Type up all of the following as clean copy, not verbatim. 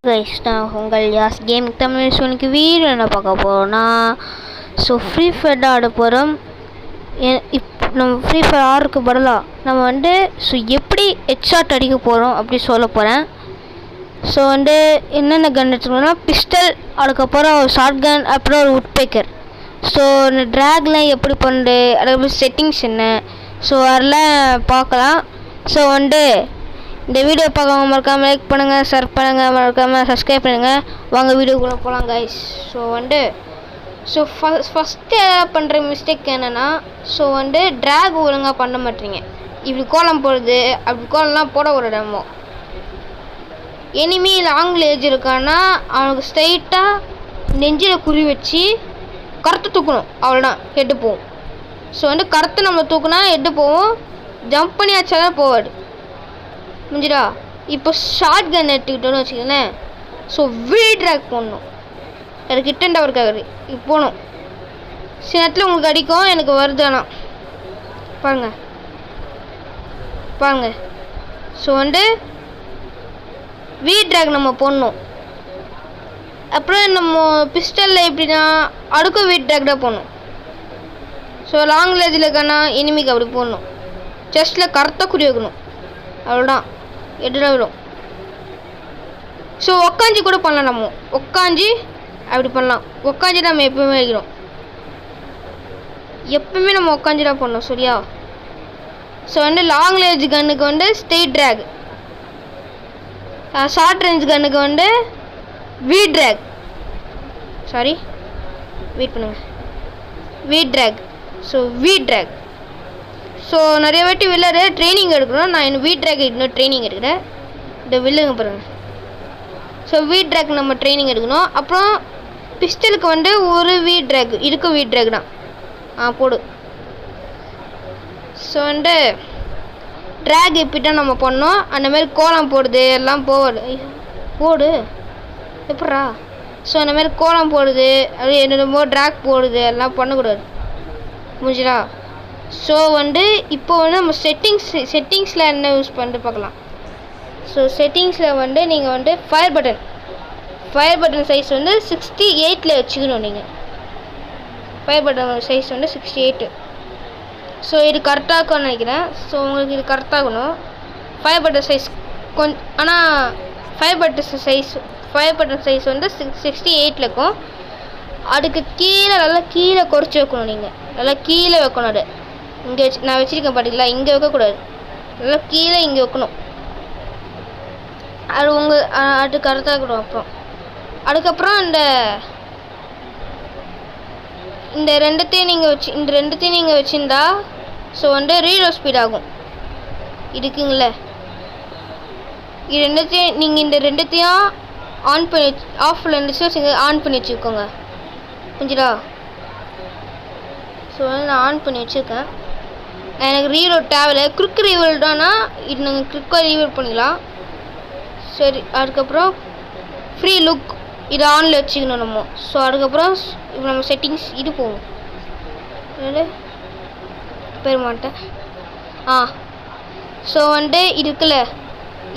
Guys, நான் உங்கள் யாஸ் game Tamil சொன்னிக்கு video என்ன பார்க்க போகிறோன்னா, ஃப்ரீ ஃபயர் தான் ஆட போகிறோம். நம்ம ஃப்ரீ ஃபயர் ஆடுறதுக்கு பதிலாக நம்ம எப்படி ஹெட்ஷாட் அடிக்க போகிறோம் அப்படி சொல்ல போகிறேன். என்னென்ன கன் எடுத்துக்கணும்னா பிஸ்டல், அதுக்கப்புறம் ஒரு ஷார்ட் கன், அப்புறம் ஒரு உட் பேக்கர். இந்த ட்ராக்லாம் எப்படி பண்ணுறது, அதுக்கப்புறம் செட்டிங்ஸ் என்ன, அதெல்லாம் பார்க்கலாம். இந்த வீடியோ பார்க்காம மறக்காமல் லைக் பண்ணுங்கள், ஷேர் பண்ணுங்கள், மறக்காமல் சப்ஸ்கிரைப் பண்ணுங்கள். வாங்க வீடியோக்குள்ளே போகலாம் கைஸ். ஃபஸ்ட்டு பண்ணுற மிஸ்டேக் என்னென்னா, ட்ராக் ஒழுங்காக பண்ண மாட்டீங்க. இப்படி கோலம் போடுறது, அப்படி கோலம்லாம் போட ஒரு இடமோ எனிமி லாங்கில் ஏஜ் இருக்கான்னா அவனுக்கு ஸ்ட்ரைட்டாக நெஞ்சில் குறி வச்சு கருத்து தூக்கணும், அவ்வளோதான் ஹெட்டு போகும். கருத்து நம்ம தூக்குனா ஹெட்டு போவோம், ஜம்ப் பண்ணி ஆச்சாதான் போவாடு முடிஞ்சிடா. இப்போ ஷார்ட் கன் எடுத்துக்கிட்டோன்னு வச்சுக்கோங்களேன். ட்ராக் போடணும், அது கிட்டண்டா இருக்காது. இப்போ போகணும், சில நேரத்தில் உங்களுக்கு அடிக்கும், எனக்கு வருது. ஆனால் பாருங்க பாருங்க. ட்ராக் நம்ம போடணும். அப்புறம் நம்ம பிஸ்டலில் எப்படின்னா அடுக்கும் ட்ராக் தான் போடணும். லாங் லேஜில் இருக்கானா எனிமிக்கு அப்படி போடணும். செஸ்ட்டில் கரெக்டாக குறி வைக்கணும், அவ்வளோதான் எட்டு விடும். உக்காஞ்சி கூட பண்ணலாம். நம்ம உக்காஞ்சி அப்படி பண்ணலாம். உக்காஞ்சி நம்ம எப்பவுமே வைக்கிறோம், எப்பவுமே நம்ம உக்காஞ்சி தான் பண்ணோம், சரியா? லாங் ரேஞ்ச் கன்னுக்கு ஸ்ட்ரெயிட் ட்ராக், ஷார்ட் ரேஞ்ச் கன்னுக்கு ட்ராக், சாரி வெயிட் பண்ணுங்க, ட்ராக். ட்ராக் நிறைய வாட்டி வில்லரு ட்ரைனிங் எடுக்கணும். நான் இன்னும் ட்ராக் இன்னும் ட்ரைனிங் எடுக்கிறேன். இந்த வில்லுங்க பாருங்கள். ட்ராக் நம்ம ட்ரைனிங் எடுக்கணும். அப்புறம் பிஸ்டலுக்கு ஒரு ட்ராக் இருக்கும், ட்ராக் தான் போடு. ட்ராக் எப்படிட்டா நம்ம பண்ணோம், அந்த மாதிரி கோலம் போடுது எல்லாம் போடு எப்பட்றா. அந்த மாதிரி கோலம் போடுது, அது என்னென்னமோ ட்ராக் போடுது, எல்லாம் பண்ணக்கூடாது, முடிஞ்சடா. இப்போ நம்ம செட்டிங்ஸில் என்ன யூஸ் பண்ணிட்டு பார்க்கலாம். செட்டிங்ஸில் நீங்கள் ஃபயர் பட்டன் சைஸ் 68 வச்சுக்கணும். நீங்கள் ஃபயர் பட்டன் சைஸ் 68. இது கரெக்டாக இருக்கும்னு நினைக்கிறேன். உங்களுக்கு இது கரெக்டாகணும். ஃபயர் பட்டன் சைஸ் கொஞ்சம், ஆனால் ஃபயர் பட்டன் சைஸ் 68 இருக்கும். அதுக்கு கீழே நல்லா கீழே குறைச்சி வைக்கணும். நீங்கள் நல்லா கீழே வைக்கணும். அது இங்கே நான் வச்சுருக்கேன் பார்த்தீங்களா, இங்கே வைக்கக்கூடாது, நல்லா கீழே இங்கே வைக்கணும். அது அது கரெக்டாக இருக்கணும். அப்புறம் அதுக்கப்புறம் இந்த ரெண்டுத்தையும் நீங்கள் வச்சுருந்தா ரீலோட் ஸ்பீட் ஆகும். இருக்குங்களே, இது ரெண்டுத்தையும் நீங்கள் இந்த ரெண்டுத்தையும் ஆன் பண்ணி ஆஃபில் இருந்துச்சுன்னா ஆன் பண்ணி வச்சுக்கோங்க, புரிஞ்சுதா? நான் ஆன் பண்ணி வச்சுருக்கேன். எனக்கு ரீலோட் தேவையில்லை, குறுக்கு ரீலோடானா இது நாங்கள் குறுக்காக ரீலோட் பண்ணிக்கலாம். சரி, அதுக்கப்புறம் ஃப்ரீ லுக் இது ஆனில் வச்சுக்கணும் நம்ம. அதுக்கப்புறம் இப்போ நம்ம செட்டிங்ஸ் இது போகும், பேர் மாட்டேன். இது இருக்குல்ல,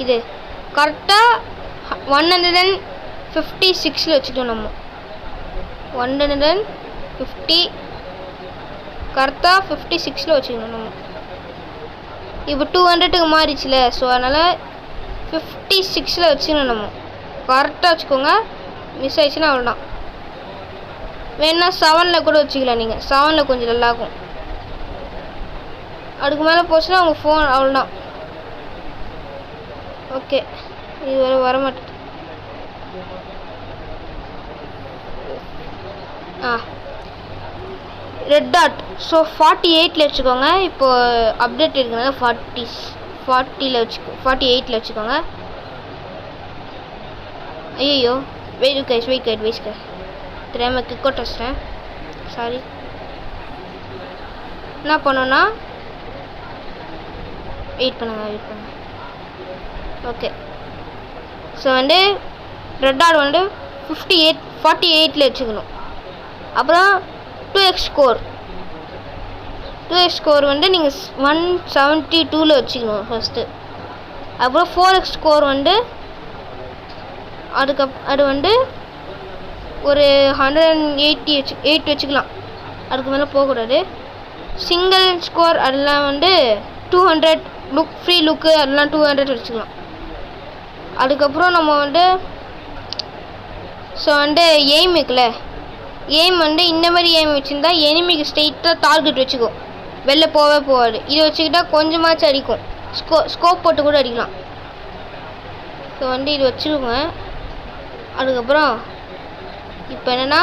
இது கரெக்டாக 156 வச்சுக்கணும். நம்ம 150 கரெக்டாக 56 வச்சுக்கணும். நம்ம இப்போ 200க்கு மாறிச்சுல, அதனால் 56 வச்சுக்கணும். நம்ம கரெக்டாக வச்சுக்கோங்க, மிஸ் ஆயிடுச்சுன்னா அவ்வளோதான். வேணா 7 கூட வச்சுக்கலாம். நீங்கள் 7 கொஞ்சம் நல்லாயிருக்கும். அதுக்கு மேலே போச்சுன்னா உங்கள் ஃபோன் அவ்வளோதான். ஓகே, இது வர மாட்டேது. ரெட் டாட் 48 வச்சுக்கோங்க. இப்போது அப்டேட் இருக்குனால 48 வச்சுக்கோங்க. ஐயோ, வெயிட் தெரியாமல் கிக் அவுட் வச்சிட்டேன், சாரி. என்ன பண்ணோன்னா வெயிட் பண்ணுங்க. ஓகே, ரெட் டாட் 48 வச்சுக்கணும். அப்புறம் 2x ஸ்கோர் நீங்கள் 172 வச்சுக்கணும் ஃபஸ்ட்டு. அப்புறம் 4x ஸ்கோர் அது வந்து ஒரு 180 வச்சுக்கலாம். அதுக்கு மேலே போகக்கூடாது. சிங்கிள் ஸ்கோர் அதெல்லாம் வந்து 200 லுக் ஃப்ரீ லுக்கு அதெல்லாம் 200 வச்சுக்கலாம். அதுக்கப்புறம் நம்ம வந்து ஸோ வந்து எய்ம் இருக்குல்ல, எய்ம் வந்து இந்த மாதிரி எய்ம் வச்சுருந்தா எனிமிக்கு ஸ்ட்ரெயிட்டாக டார்கெட் வச்சுக்கும், வெளில போகவே போகாது. இதை வச்சுக்கிட்டா கொஞ்சமாச்சும் அடிக்கும், ஸ்கோப் போட்டு கூட அடிக்கலாம். ஸோ வந்து இது வச்சுக்கோங்க. அதுக்கப்புறம் இப்போ என்னென்னா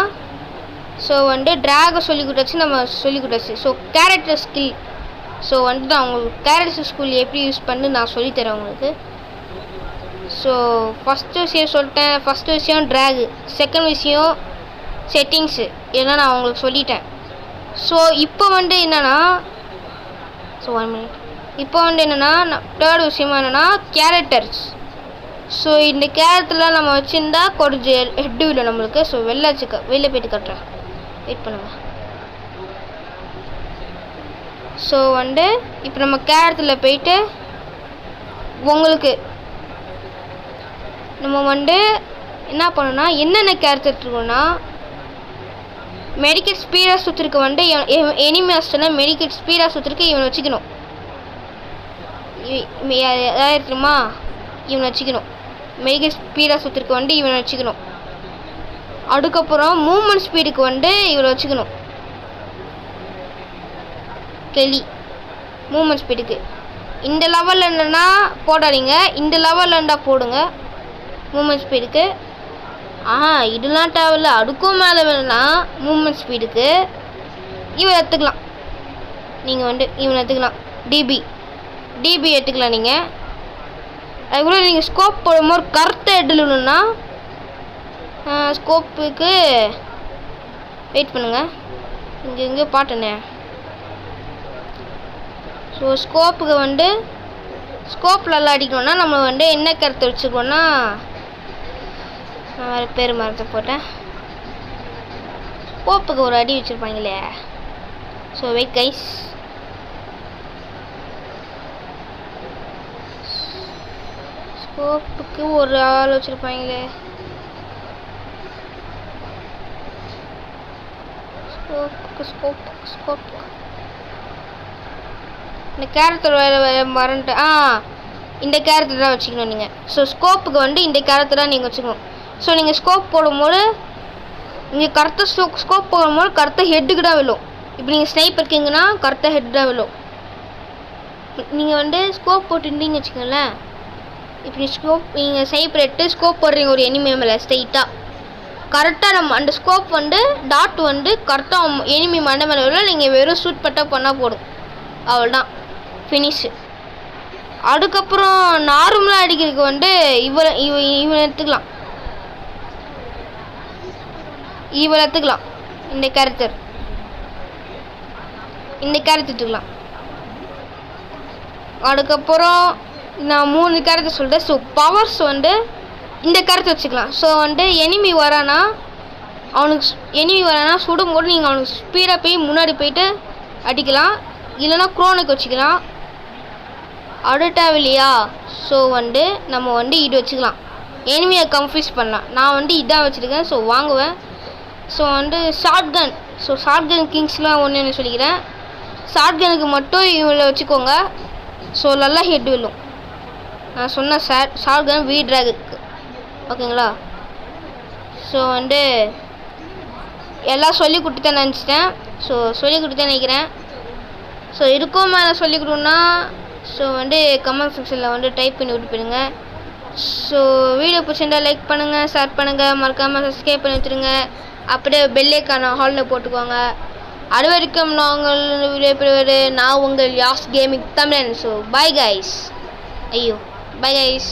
ஸோ வந்து ட்ராகை சொல்லி கொடுத்தாச்சு. ஸோ கேரக்டர் ஸ்கில் ஸோ வந்து நான் உங்களுக்கு கேரக்டர் ஸ்கில் எப்படி யூஸ் பண்ணி நான் சொல்லித்தரேன் உங்களுக்கு. ஸோ ஃபஸ்ட்டு விஷயம் சொல்லிட்டேன். ஃபஸ்ட்டு விஷயம் ட்ராகு, செகண்ட் விஷயம் செட்டிங்ஸு, இதெல்லாம் நான் உங்களுக்கு சொல்லிட்டேன். ஸோ இப்போ வந்து என்னென்னா இப்போ வந்து என்னென்னா தேர்ட் விஷயமா என்னென்னா கேரக்டர்ஸ். ஸோ இந்த கேரக்டர்லாம் நம்ம வச்சுருந்தா கொஞ்சம் ஹெட் விடும் நம்மளுக்கு. ஸோ வெளில போயிட்டு கட்டுறேன், வெயிட் பண்ணுங்க. ஸோ வந்து இப்போ நம்ம கேரக்டரில் போயிட்டு உங்களுக்கு நம்ம வந்து என்ன பண்ணணும்னா என்னென்ன கேரக்டர் இருக்குன்னா மெடிக்கல் ஸ்பீடாக சுற்றிருக்க வந்து எனிமி அஸ்டெல்லாம் மெடிக்கல் ஸ்பீடாக சுற்றிருக்க இவனை வச்சுக்கணும். எதாவது இருக்குமா இவனை வச்சுக்கணும். மெடிக்கல் ஸ்பீடாக சுற்றிருக்க வந்து இவனை வச்சுக்கணும். அதுக்கப்புறம் மூவ்மெண்ட் ஸ்பீடுக்கு வந்து இவரை வச்சுக்கணும். கெளி மூவ்மெண்ட் ஸ்பீடுக்கு இந்த லெவலில் என்னன்னா போடாதீங்க, இந்த லெவலில் இருந்தால் போடுங்க மூவ்மெண்ட் ஸ்பீடுக்கு. இதெல்லாம் தேவையில்ல. அதுக்கும் மேலே வேணும்னா மூவ்மெண்ட் ஸ்பீடுக்கு இவன் எடுத்துக்கலாம். நீங்கள் வந்து இவனை எடுத்துக்கலாம். டிபி எடுத்துக்கலாம். நீங்கள் அதுக்குள்ளே நீங்கள் ஸ்கோப் போடும்போது கரெக்டாக எடுக்கணுன்னா ஸ்கோப்புக்கு வெயிட் பண்ணுங்கள், இங்கே பாட்டனே. ஸோ ஸ்கோப்புக்கு வந்து ஸ்கோப்பில் எல்லாம் அடிக்கணும்னா நம்ம வந்து என்ன கருத்தை வச்சுக்கோன்னா நான் வேறு பேர் மரத்தை போட்டேன். ஸ்கோப்புக்கு ஒரு அடி வச்சுருப்பாங்களே. ஸோ வெயிட் கைஸ், ஸ்கோப்புக்கு ஒரு ஆள் வச்சுருப்பாங்களே. ஸ்கோப்புக்கு இந்த கேரக்டர் வேறு மறந்துட்டேன். இந்த கேரக்டர் தான் வச்சுக்கணும் நீங்கள். ஸோ ஸ்கோப்புக்கு வந்து இந்த கேரக்டர் தான் நீங்கள் வச்சுக்கணும். ஸோ நீங்கள் ஸ்கோப் போடும்போது நீங்கள் கரெக்டாக ஸ்கோப் போடும்போது கரெக்டாக ஹெட்டுக்கு தான் விழும். இப்போ நீங்கள் ஸ்னைப் இருக்கீங்கன்னா கரெக்டாக ஹெட் தான் விழும். நீங்கள் வந்து ஸ்கோப் போட்டுருந்தீங்கன்னு வச்சுக்கோங்களேன். இப்போ நீங்கள் ஸ்னைப்பர் எடுத்து ஸ்கோப் போடுறீங்க ஒரு எனிமி மேலே ஸ்ட்ரைட்டாக கரெக்டாக நம்ம அந்த ஸ்கோப் வந்து டாட் வந்து கரெக்டாக எனிமி மண்டை மேலே விழும். நீங்கள் வெறும் ஷூட் பண்ணால் போடும், அவ்வளோதான், ஃபினிஷு. அதுக்கப்புறம் நார்மலாக அடிக்கிறதுக்கு வந்து இவனை எடுத்துக்கலாம். இந்த கேரக்டர் எடுத்துக்கலாம். அதுக்கப்புறம் நான் 3 கேரக்டர் சொல்லிட்டேன். ஸோ பவர்ஸ் வந்து இந்த கேரக்டர் வச்சுக்கலாம். ஸோ வந்து எனிமி வரானா சுடும்போது நீங்கள் அவனுக்கு ஸ்பீடாக போய் முன்னாடி போயிட்டு அடிக்கலாம். இல்லைனா குரோனுக்கு வச்சுக்கலாம். இல்லையா? ஸோ வந்து நம்ம வந்து இது வச்சுக்கலாம், எனிமியை கன்ஃபியூஸ் பண்ணலாம். நான் வந்து இதான் வச்சுருக்கேன். ஸோ வாங்குவேன். ஸோ வந்து ஷார்ட்கன். ஸோ ஷார்ட்கன் கிங்ஸ்லாம் ஒன்று சொல்லிக்கிறேன். ஷார்ட்கனுக்கு மட்டும் இவங்களை வச்சுக்கோங்க. ஸோ நல்லா ஹெட் விழும். நான் சொன்ன ஷார்ட்கன் ட்ராகுக்கு ஓகேங்களா? ஸோ வந்து எல்லாம் சொல்லி கொடுத்தேன்னு நினச்சிட்டேன். ஸோ சொல்லி கொடுத்தேன்னு நினைக்கிறேன். ஸோ இதுக்கும் மேலே சொல்லி கொடுன்னா ஸோ வந்து கமெண்ட் செக்ஷனில் வந்து டைப் பண்ணி விட்டு போயிடுங்க. ஸோ வீடியோ பிடிச்சிருந்தா லைக் பண்ணுங்கள், ஷேர் பண்ணுங்கள், மறக்காமல் சப்ஸ்கிரைப் பண்ணி வச்சுருங்க. அப்படியே பெல்லைக்கான ஹாலில் போட்டுக்கோங்க. அது வரைக்கும் நாங்கள் வீடியோ பெறுவது நான் உங்கள் யாஸ் கேமிங் தமிழன். So bye guys. Bye guys.